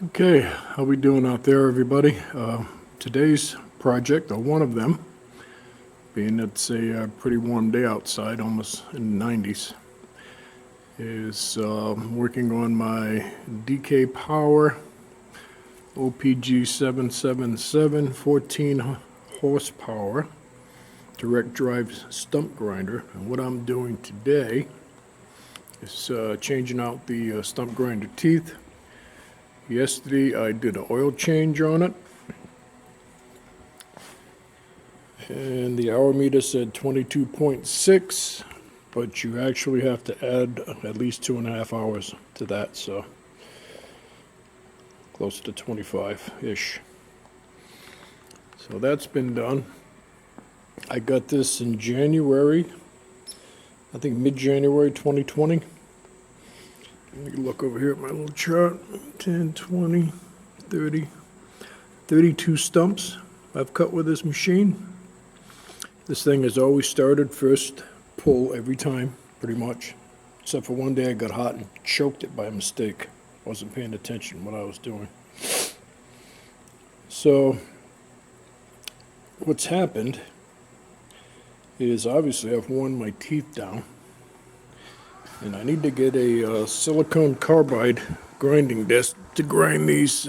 Okay, how we doing out there, everybody? Today's project, or one of them, being it's a pretty warm day outside, almost in the 90s, is working on my DK Power OPG 777 14 horsepower direct drive stump grinder. And what I'm doing today is changing out the stump grinder teeth. Yesterday I did an oil change on it, and the hour meter said 22.6, but you actually have to add at least 2.5 hours to that, so close to 25-ish. So that's been done. I got this in January, I think mid-January 2020. Let me look over here at my little chart. 10, 20, 30, 32 stumps I've cut with this machine. This thing has always started first pull every time, pretty much. Except for one day I got hot and choked it by mistake. Wasn't paying attention to what I was doing. So, what's happened is obviously I've worn my teeth down. And I need to get a silicone carbide grinding disc to grind these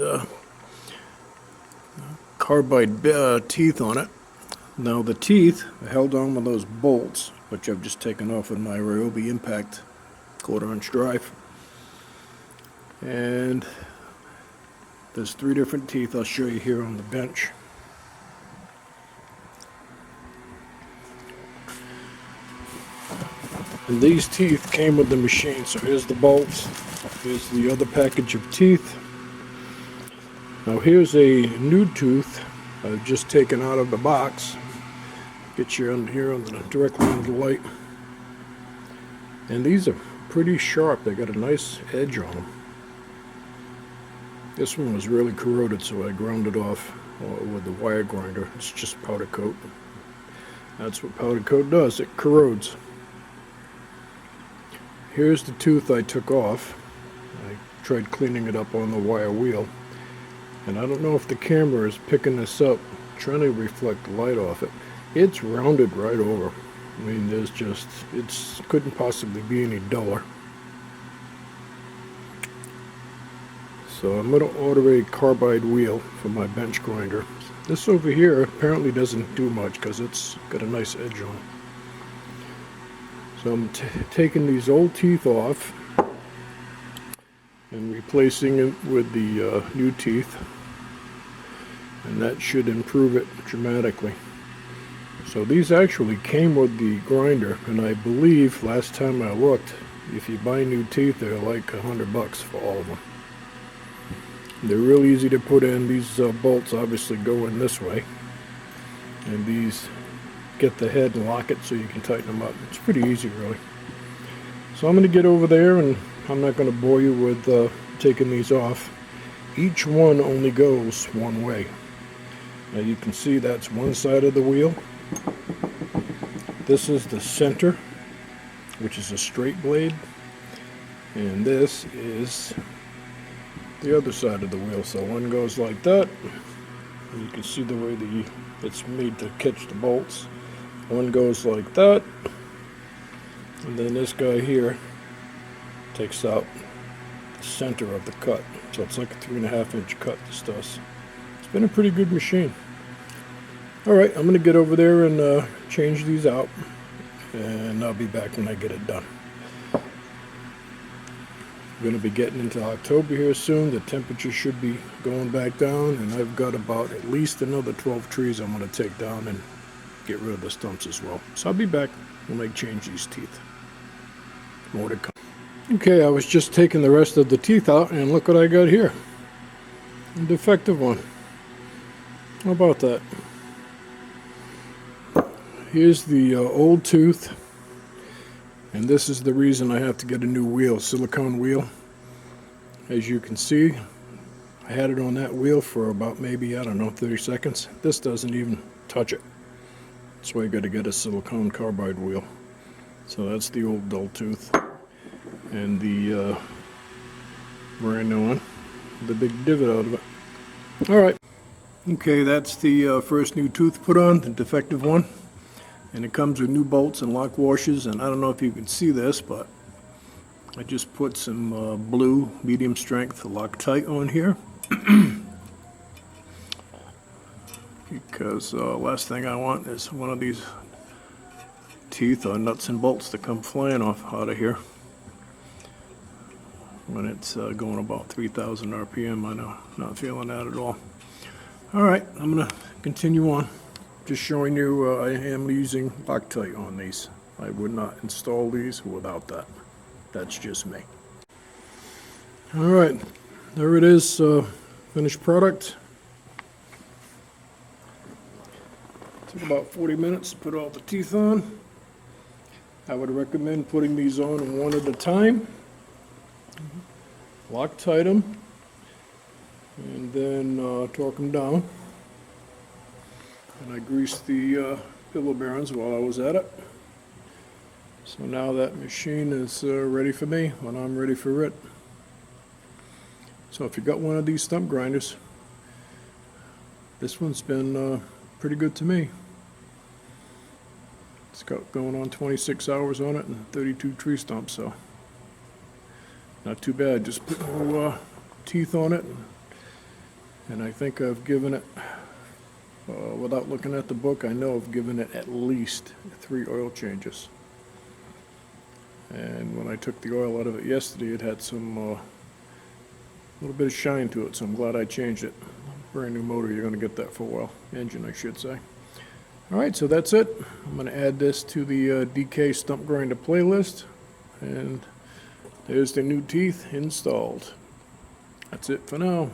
carbide teeth on it. Now the teeth are held on with those bolts, which I've just taken off with my Ryobi Impact 1/4-inch drive. And there's 3 different teeth I'll show you here on the bench. And these teeth came with the machine, so here's the bolts, here's the other package of teeth. Now here's a new tooth I've just taken out of the box. Get you under here directly under the light. And these are pretty sharp, they got a nice edge on them. This one was really corroded, so I ground it off with the wire grinder. It's just powder coat. That's what powder coat does, it corrodes. Here's the tooth I took off. I tried cleaning it up on the wire wheel, and I don't know if the camera is picking this up, trying to reflect the light off it. It's rounded right over. I mean, there's just, it couldn't possibly be any duller. So I'm going to order a carbide wheel for my bench grinder. This over here apparently doesn't do much because it's got a nice edge on it. So I'm taking these old teeth off and replacing it with the new teeth, and that should improve it dramatically. So these actually came with the grinder, and I believe last time I looked, if you buy new teeth, they're like $100 for all of them. They're real easy to put in. These bolts obviously go in this way, and these get the head and lock it so you can tighten them up. It's pretty easy, really. So I'm going to get over there, and I'm not going to bore you with taking these off. Each one only goes one way. Now you can see that's one side of the wheel. This is the center, which is a straight blade, and this is the other side of the wheel. So one goes like that. You can see the way it's made to catch the bolts. One goes like that, and then this guy here takes out the center of the cut. So it's like a 3.5-inch cut, this does. It's been a pretty good machine. Alright, I'm going to get over there and change these out, and I'll be back when I get it done. I'm going to be getting into October here soon. The temperature should be going back down, and I've got about at least another 12 trees I'm going to take down and get rid of the stumps as well. So I'll be back when I change these teeth. More to come. Okay, I was just taking the rest of the teeth out, and look what I got here. A defective one. How about that? Here's the old tooth, and this is the reason I have to get a new wheel, silicone wheel. As you can see, I had it on that wheel for about maybe, I don't know, 30 seconds. This doesn't even touch it. That's why you got to get a silicone carbide wheel. So that's the old dull tooth, and the brand new one. the big divot out of it. Alright. Okay, that's the first new tooth put on, the defective one. And it comes with new bolts and lock washers, and I don't know if you can see this, but I just put some blue medium strength Loctite on here. Because last thing I want is one of these teeth or nuts and bolts to come flying off out of here when it's going about 3,000 RPM. I know, not feeling that at all. Alright, I'm going to continue on. Just showing you I am using Loctite on these. I would not install these without that. That's just me. Alright, there it is, finished product. Took about 40 minutes to put all the teeth on. I would recommend putting these on one at a time. Loctite them, and then torque them down. And I greased the pillow bearings while I was at it. So now that machine is ready for me when I'm ready for it. So if you got one of these stump grinders, this one's been pretty good to me. It's got going on 26 hours on it and 32 tree stumps, so not too bad. Just put no teeth on it, and I think I've given it, without looking at the book, I know I've given it at least 3 oil changes. And when I took the oil out of it yesterday, it had some little bit of shine to it, so I'm glad I changed it. Brand new motor, you're going to get that for a while. Engine, I should say. Alright, so that's it. I'm going to add this to the DK Stump Grinder playlist, and there's the new teeth installed. That's it for now.